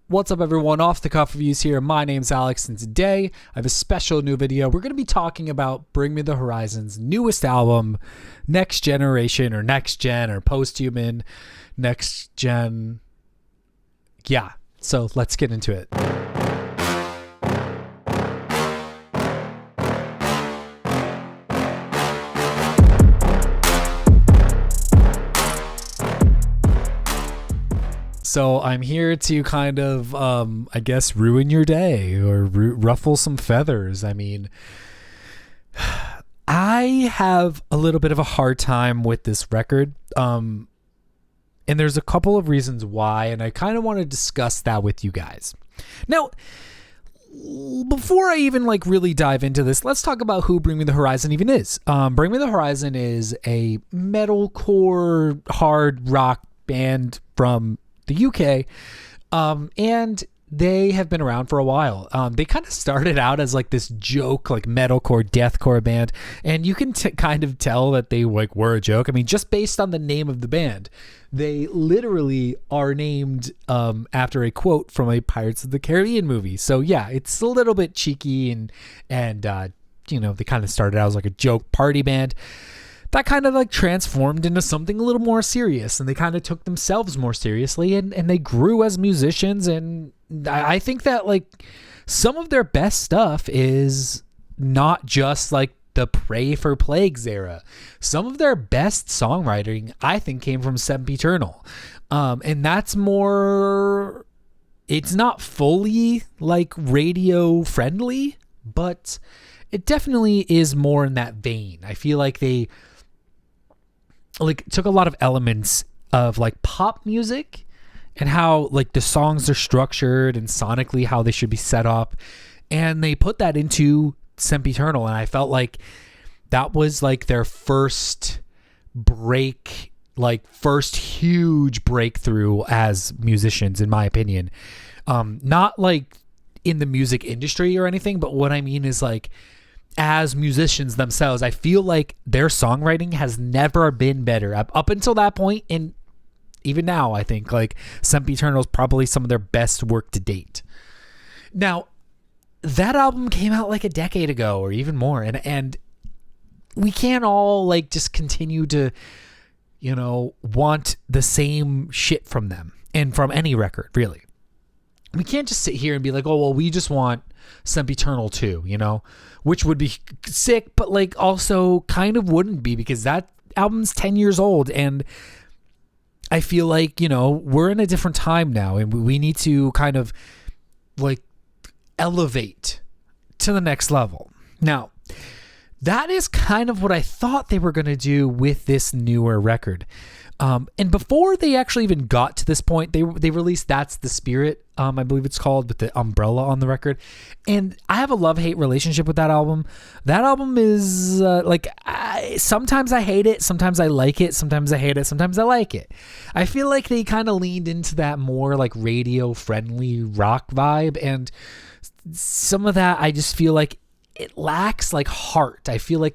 What's up, everyone? Off the Cuff Reviews here. My name's Alex, and today I have a special new video. We're going to be talking about Bring Me the Horizon's newest album, Next Generation, or Next Gen, or Posthuman, Next Gen. Yeah, so let's get into it. So I'm here to kind of, I guess, ruin your day or ruffle some feathers. I mean, I have a little bit of a hard time with this record. And there's a couple of reasons why, and I kind of want to discuss that with you guys. Now, before I even really dive into this, let's talk about who Bring Me the Horizon even is. Bring Me the Horizon is a metalcore hard rock band from the UK, and they have been around for a while. They kind of started out as this joke, metalcore, deathcore band, and you can kind of tell that they were a joke. I mean, just based on the name of the band, they literally are named after a quote from a Pirates of the Caribbean movie. So yeah, it's a little bit cheeky, and they kind of started out as a joke party band. That kind of transformed into something a little more serious, and they kind of took themselves more seriously, and they grew as musicians. And I think that some of their best stuff is not just the Pray for Plagues era. Some of their best songwriting, I think, came from Sempiternal. And that's more, it's not fully radio friendly, but it definitely is more in that vein. I feel like they took a lot of elements of pop music and how the songs are structured and sonically how they should be set up, and they put that into Sempiternal, and I felt that was their first break, first huge breakthrough as musicians, in my opinion. Not in the music industry or anything, but what I mean is as musicians themselves, I feel their songwriting has never been better up until that point, and even now I think Sempiternal is probably some of their best work to date. Now, that album came out a decade ago or even more, and we can't all just continue to want the same shit from them and from any record, really. We can't just sit here and be oh, well, we just want Sempiternal too, which would be sick, but also kind of wouldn't be, because that album's 10 years old, and I feel we're in a different time now, and we need to kind of elevate to the next level. Now, that is kind of what I thought they were going to do with this newer record. And before they actually even got to this point, they released That's the Spirit, I believe it's called, with the umbrella on the record. And I have a love-hate relationship with that album. That album is sometimes I hate it, sometimes I like it, sometimes I hate it, sometimes I like it. I feel they kind of leaned into that more radio-friendly rock vibe, and some of that I just feel it lacks heart. I feel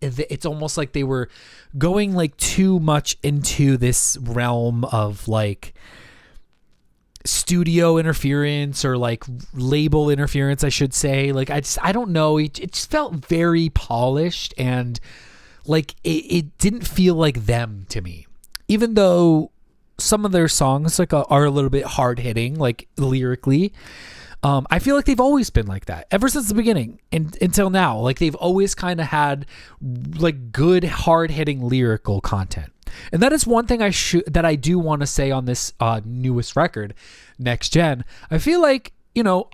it's almost they were going too much into this realm of studio interference, or label interference, I should say. I don't know, it just felt very polished, and it didn't feel like them to me, even though some of their songs are a little bit hard hitting lyrically. I feel they've always been like that ever since the beginning and until now. They've always kind of had good, hard-hitting lyrical content, and that is one thing that I do want to say on this newest record, Next Gen. I feel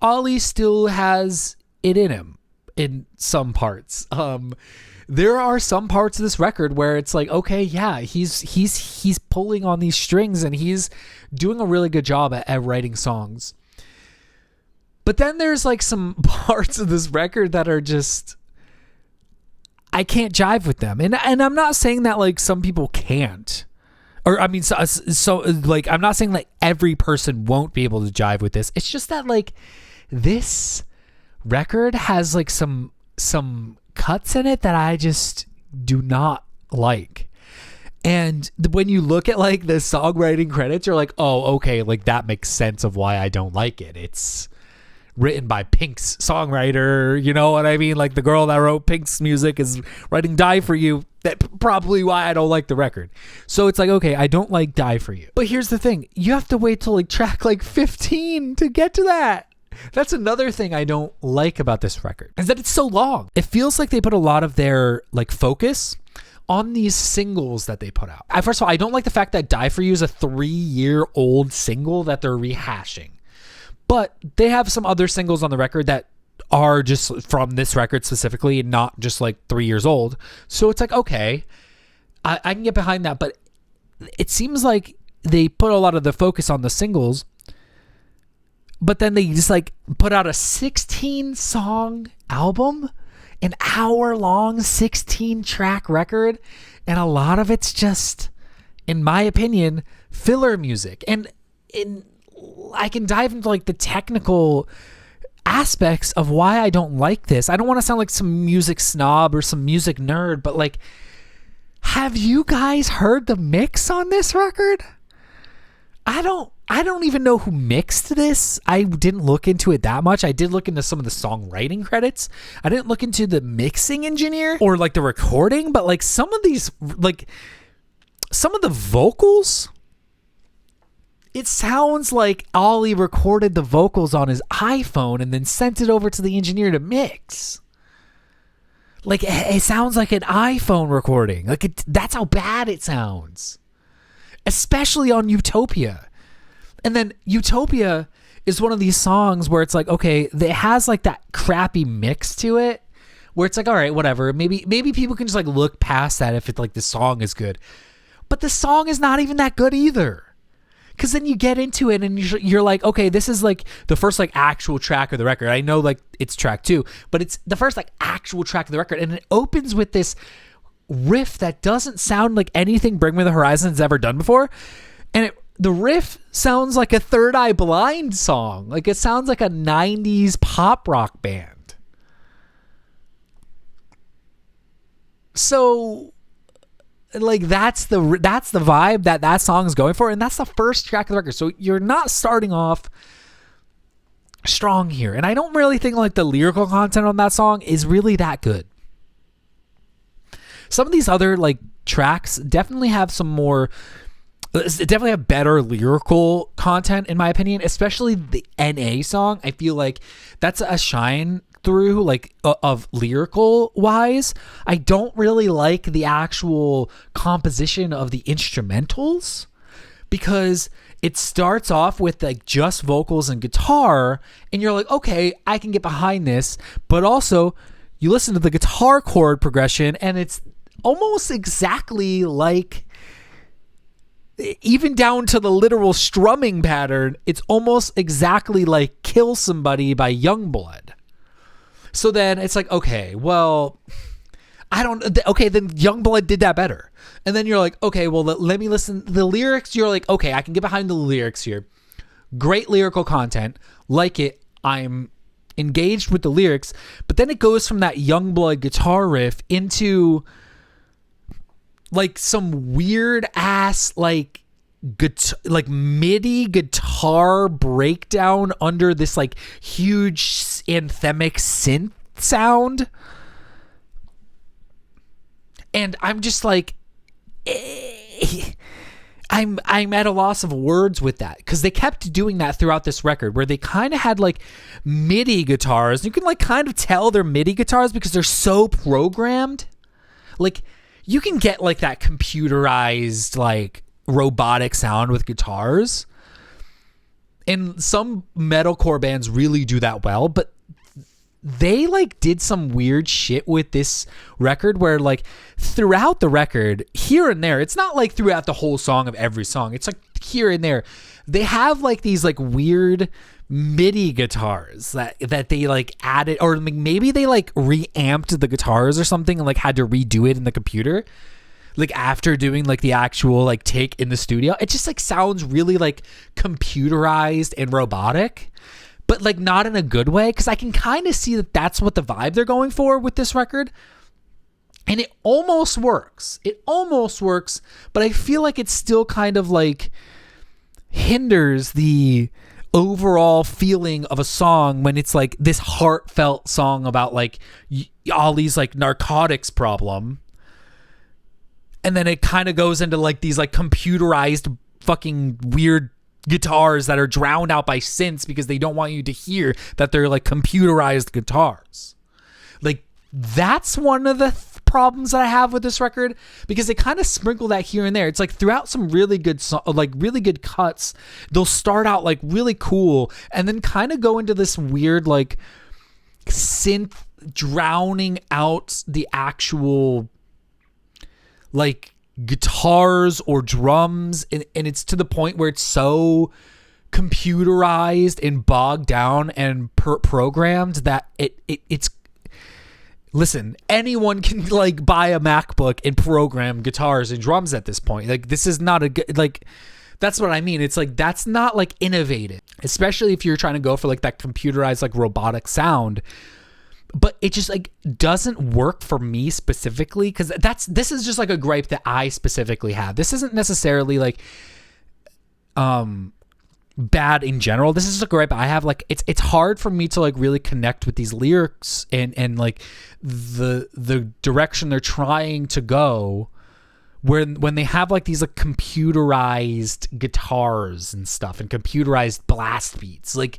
Ollie still has it in him in some parts. There are some parts of this record where it's okay, yeah, he's pulling on these strings, and he's doing a really good job at writing songs. But then there's some parts of this record that are just, I can't jive with them. And I'm not saying that some people can't. Or I mean, so I'm not saying every person won't be able to jive with this. It's just that this record has some cuts in it that I just do not like. And when you look at like the songwriting credits, you're like, oh, okay, like that makes sense of why I don't like it. It's written by Pink's songwriter, you know what I mean? Like the girl that wrote Pink's music is writing Die For You. That's probably why I don't like the record. So it's like, okay, I don't like Die For You. But here's the thing. You have to wait till like track like 15 to get to that. That's another thing I don't like about this record, is that it's so long. It feels like they put a lot of their like focus on these singles that they put out. First of all, I don't like the fact that Die For You is a 3-year-old single that they're rehashing. But they have some other singles on the record that are just from this record specifically, and not just like 3 years old. So it's like, okay, I can get behind that. But it seems like they put a lot of the focus on the singles, but then they just like put out a 16-song album, an hour-long 16-track record, and a lot of it's just, in my opinion, filler music. And I can dive into like the technical aspects of why I don't like this. I don't want to sound like some music snob or some music nerd, but like, have you guys heard the mix on this record? I don't even know who mixed this. I didn't look into it that much. I did look into some of the songwriting credits. I didn't look into the mixing engineer or like the recording, but like some of these, like some of the vocals, it sounds like Ollie recorded the vocals on his iPhone and then sent it over to the engineer to mix. Like, it sounds like an iPhone recording. Like, that's how bad it sounds. Especially on Utopia. And then Utopia is one of these songs where it's like, okay, it has like that crappy mix to it, where it's like, all right, whatever. Maybe people can just like look past that if it's like the song is good. But the song is not even that good either. Because then you get into it and you're like, okay, this is like the first like actual track of the record. I know like it's track 2, but it's the first like actual track of the record. And it opens with this riff that doesn't sound like anything Bring Me the Horizon's ever done before. And the riff sounds like a Third Eye Blind song. Like it sounds like a 90s pop rock band. So like that's the vibe that song is going for, and that's the first track of the record. So you're not starting off strong here, and I don't really think like the lyrical content on that song is really that good. Some of these other like tracks definitely have better lyrical content in my opinion, especially the NA song. I feel like that's a shine through like of lyrical wise. I don't really like the actual composition of the instrumentals, because it starts off with like just vocals and guitar and you're like, okay, I can get behind this. But also you listen to the guitar chord progression and it's almost exactly like, even down to the literal strumming pattern, it's almost exactly like Kill Somebody by Youngblood. So then it's like, okay, well, then Youngblood did that better. And then you're like, okay, well, let me listen. The lyrics, you're like, okay, I can get behind the lyrics here. Great lyrical content. Like it. I'm engaged with the lyrics. But then it goes from that Youngblood guitar riff into like some weird ass like MIDI guitar breakdown under this like huge anthemic synth sound, and I'm just like, I'm at a loss of words with that, because they kept doing that throughout this record, where they kind of had like MIDI guitars. You can like kind of tell they're MIDI guitars because they're so programmed. Like you can get like that computerized like robotic sound with guitars, and some metalcore bands really do that well, but they like did some weird shit with this record where like throughout the record, here and there, it's not like throughout the whole song of every song, it's like here and there, they have like these like weird MIDI guitars that they like added, or maybe they like reamped the guitars or something and like had to redo it in the computer, like after doing like the actual like take in the studio. It just like sounds really like computerized and robotic, but like not in a good way, because I can kind of see that that's what the vibe they're going for with this record. And it almost works. But I feel like it still kind of like hinders the overall feeling of a song when it's like this heartfelt song about like Ollie's like narcotics problem. And then it kind of goes into like these like computerized fucking weird guitars that are drowned out by synths because they don't want you to hear that they're like computerized guitars. Like that's one of the problems that I have with this record, because they kind of sprinkle that here and there. It's like throughout some really good really good cuts, they'll start out like really cool and then kind of go into this weird like synth drowning out the actual like guitars or drums, and it's to the point where it's so computerized and bogged down and programmed that it's listen, anyone can like buy a MacBook and program guitars and drums at this point. Like this is not a good, like that's what I mean. It's like that's not like innovative, especially if you're trying to go for like that computerized like robotic sound. But it just like doesn't work for me specifically, because this is just like a gripe that I specifically have. This isn't necessarily like bad in general. This is just a gripe I have. Like it's hard for me to like really connect with these lyrics and like the direction they're trying to go, when they have like these like computerized guitars and stuff and computerized blast beats. Like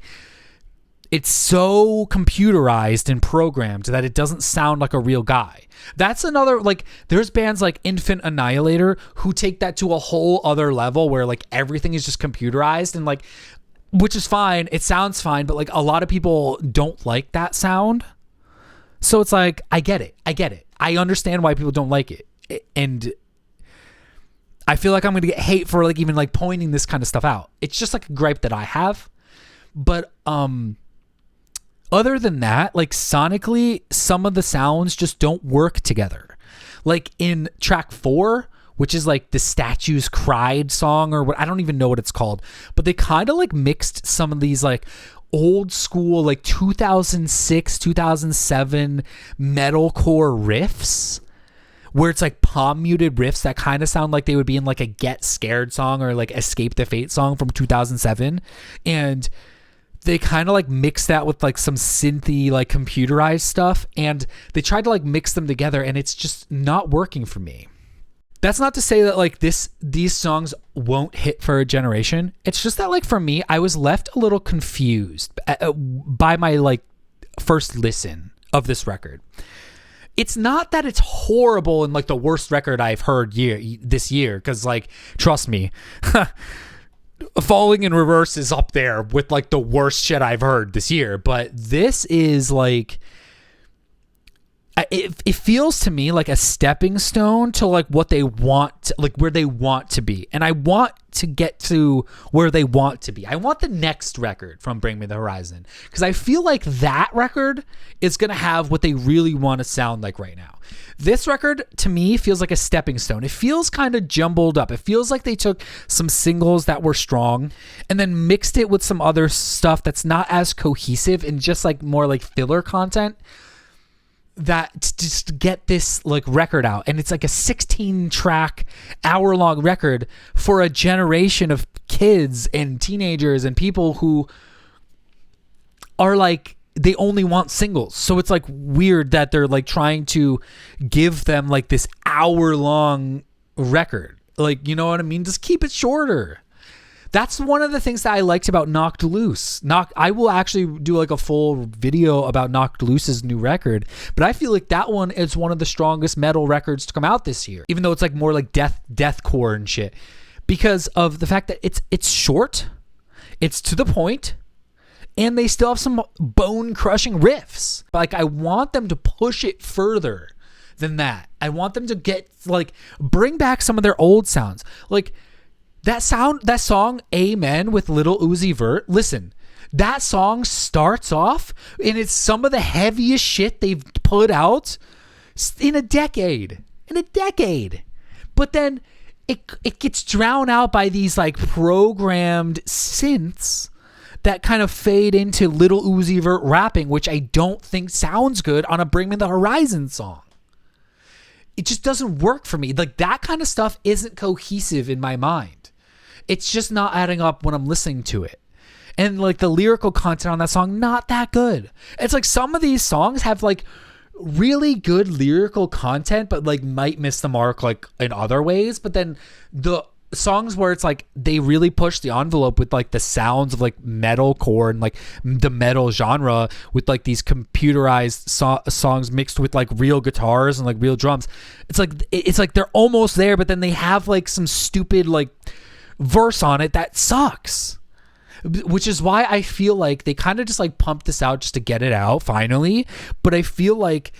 it's so computerized and programmed that it doesn't sound like a real guy. That's another, like, there's bands like Infant Annihilator who take that to a whole other level where, like, everything is just computerized and, like, which is fine. It sounds fine, but, like, a lot of people don't like that sound. So it's like, I get it. I understand why people don't like it. And I feel like I'm going to get hate for, like, even, like, pointing this kind of stuff out. It's just, like, a gripe that I have. But, other than that, like sonically, some of the sounds just don't work together. Like in track 4, which is like the Statues Cried song, or what, I don't even know what it's called, but they kind of like mixed some of these like old school, like 2006, 2007 metalcore riffs, where it's like palm muted riffs that kind of sound like they would be in like a Get Scared song or like Escape the Fate song from 2007. And they kind of like mix that with like some synthy, like computerized stuff. And they tried to like mix them together and it's just not working for me. That's not to say that like these songs won't hit for a generation. It's just that like for me, I was left a little confused by my like first listen of this record. It's not that it's horrible and like the worst record I've heard this year. Cause like, trust me, Falling in Reverse is up there with like the worst shit I've heard this year, but this is like it feels to me like a stepping stone to like what they want, like where they want to be. And I want to get to where they want to be. I want the next record from Bring Me the Horizon, because I feel like that record is going to have what they really want to sound like right now. This record to me feels like a stepping stone. It feels kind of jumbled up. It feels like they took some singles that were strong and then mixed it with some other stuff that's not as cohesive and just like more like filler content, that just get this like record out. And it's like a 16 track hour-long record for a generation of kids and teenagers and people who are like, they only want singles. So it's like weird that they're like trying to give them like this hour-long record. Like, you know what I mean? Just keep it shorter. That's one of the things that I liked about Knocked Loose. I will actually do like a full video about Knocked Loose's new record, but I feel like that one is one of the strongest metal records to come out this year, even though it's like more like deathcore and shit, because of the fact that it's short, it's to the point, and they still have some bone-crushing riffs. Like, I want them to push it further than that. I want them to get like bring back some of their old sounds, like that song Amen with Lil Uzi Vert. Listen, that song starts off and it's some of the heaviest shit they've put out in a decade. But then it gets drowned out by these like programmed synths that kind of fade into Lil Uzi Vert rapping, which I don't think sounds good on a Bring Me the Horizon song. it just doesn't work for me. Like, that kind of stuff isn't cohesive in my mind. It's just not adding up when I'm listening to it. And like the lyrical content on that song, not that good. It's like some of these songs have like really good lyrical content, but like might miss the mark like in other ways. But then the songs where it's like they really push the envelope with like the sounds of like metalcore and like the metal genre with like these computerized songs mixed with like real guitars and like real drums. It's like they're almost there, but then they have like some stupid like verse on it that sucks. Which is why I feel like they kind of just like pumped this out just to get it out finally. But I feel like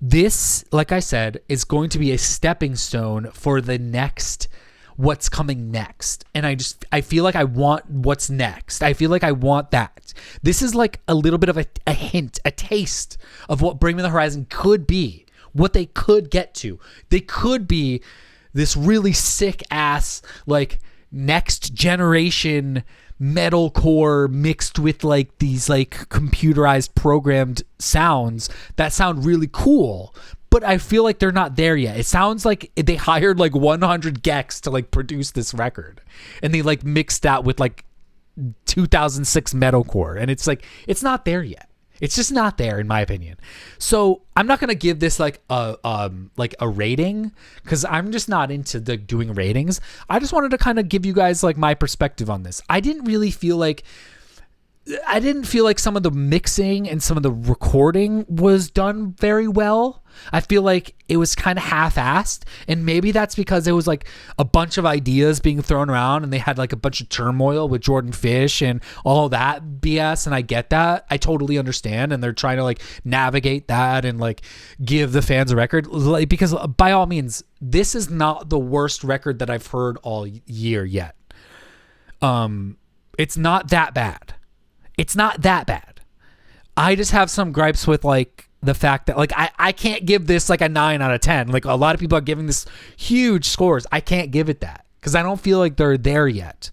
this, like I said, is going to be a stepping stone for the next, what's coming next. And I feel like I want what's next. I feel like I want that. This is like a little bit of a hint, a taste of what Bring Me the Horizon could be, what they could get to. They could be this really sick ass, like next generation metalcore mixed with like these like computerized programmed sounds that sound really cool, but I feel like they're not there yet. It sounds like they hired like 100 geeks to like produce this record, and they like mixed that with like 2006 metalcore, and it's like it's not there yet. It's just not there, in my opinion. So I'm not gonna give this like a rating, because I'm just not into doing ratings. I just wanted to kind of give you guys like my perspective on this. I didn't feel like some of the mixing and some of the recording was done very well. I feel like it was kind of half-assed, and maybe that's because it was like a bunch of ideas being thrown around and they had like a bunch of turmoil with Jordan Fish and all that BS, and I get that. I totally understand, and they're trying to like navigate that and like give the fans a record, like, because by all means, this is not the worst record that I've heard all year yet. It's not that bad. It's not that bad. I just have some gripes with like the fact that like I can't give this like a 9 out of 10. Like a lot of people are giving this huge scores. I can't give it that because I don't feel like they're there yet.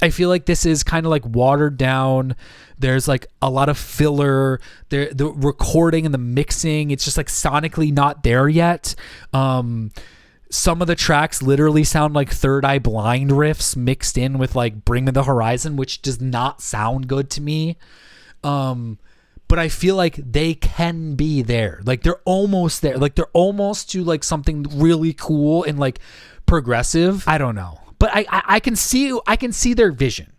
I feel like this is kind of like watered down. There's like a lot of filler. The recording and the mixing, it's just like sonically not there yet. Some of the tracks literally sound like Third Eye Blind riffs mixed in with like Bring Me the Horizon, which does not sound good to me. But I feel like they can be there. Like they're almost there. Like they're almost to like something really cool and like progressive. I don't know. But I can see their vision.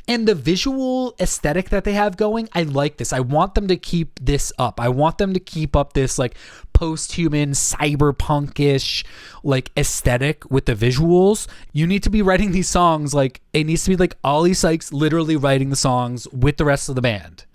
And the visual aesthetic that they have going, I like this. I want them to keep this up. I want them to keep up this like post-human, cyberpunkish like aesthetic with the visuals. You need to be writing these songs like it needs to be like Ollie Sykes literally writing the songs with the rest of the band.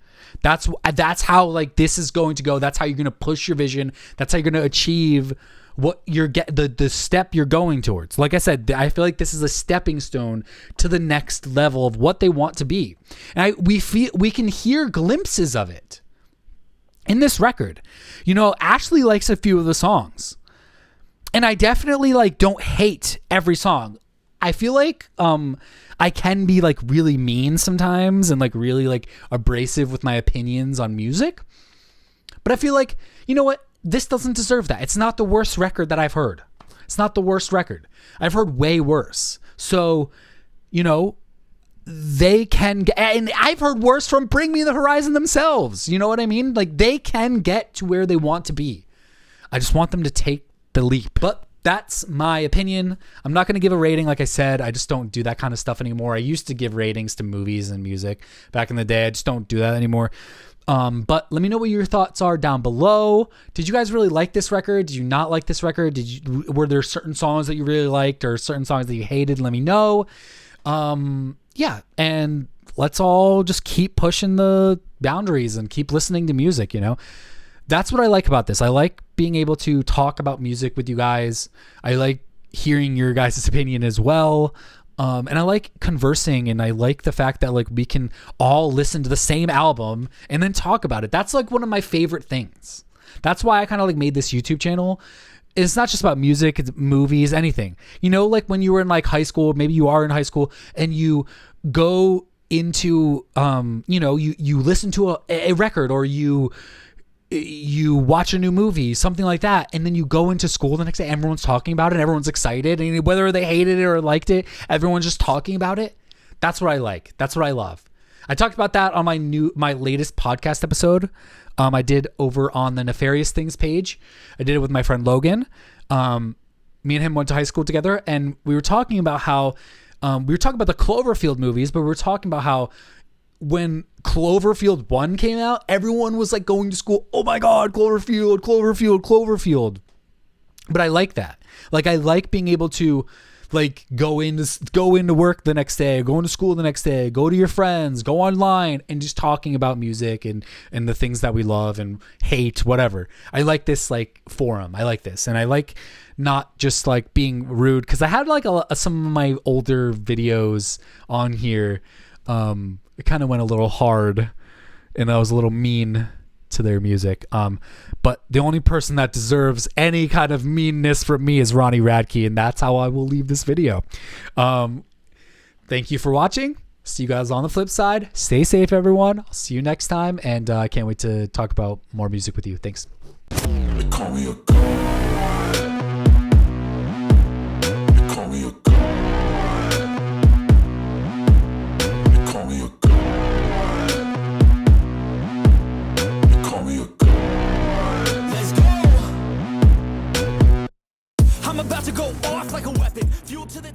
That's how like this is going to go. That's how you're going to push your vision. That's how you're going to achieve what you're the step you're going towards. Like I said, I feel like this is a stepping stone to the next level of what they want to be. And we can hear glimpses of it in this record. You know, Ashley likes a few of the songs, and I definitely like don't hate every song. I feel like I can be like really mean sometimes and like really like abrasive with my opinions on music. But I feel like, you know what? This doesn't deserve that. It's not the worst record that I've heard. It's not the worst record. I've heard way worse. So, you know, they can get, and I've heard worse from Bring Me the Horizon themselves. You know what I mean? Like they can get to where they want to be. I just want them to take the leap. But that's my opinion. I'm not going to give a rating. Like I said, I just don't do that kind of stuff anymore. I used to give ratings to movies and music back in the day. I just don't do that anymore. But let me know what your thoughts are down below. Did you guys really like this record? Did you not like this record? Were there certain songs that you really liked or certain songs that you hated? Let me know. Yeah. And let's all just keep pushing the boundaries and keep listening to music, you know? That's what I like about this. I like being able to talk about music with you guys. I like hearing your guys' opinion as well. And I like conversing, and I like the fact that like we can all listen to the same album and then talk about it. That's like one of my favorite things. That's why I kind of like made this YouTube channel. It's not just about music, it's movies, anything. You know, like when you were in like high school, maybe you are in high school and you go into, you know, you listen to a record, or you you watch a new movie, something like that, and then you go into school the next day, everyone's talking about it, and everyone's excited, and whether they hated it or liked it, everyone's just talking about it. That's what I like. That's what I love. I talked about that on my latest podcast episode. I did over on the Nefarious Things page. I did it with my friend Logan. Me and him went to high school together, and we were talking about how we were talking about the Cloverfield movies, but we were talking about how when Cloverfield 1 came out, everyone was like going to school, oh my God, Cloverfield, Cloverfield, Cloverfield. But I like that. Like, I like being able to like go into work the next day, go into school the next day, go to your friends, go online, and just talking about music and the things that we love and hate, whatever. I like this like forum. I like this. And I like not just like being rude, because I had like some of my older videos on here. It kind of went a little hard and I was a little mean to their music. But the only person that deserves any kind of meanness from me is Ronnie Radke, and that's how I will leave this video. Thank you for watching. See you guys on the flip side. Stay safe, everyone. I'll see you next time, and I can't wait to talk about more music with you. Thanks. They call me a god. They call me a god. They call me a god. They call me a god. Let's go. I'm about to go off like a weapon. Fuel to the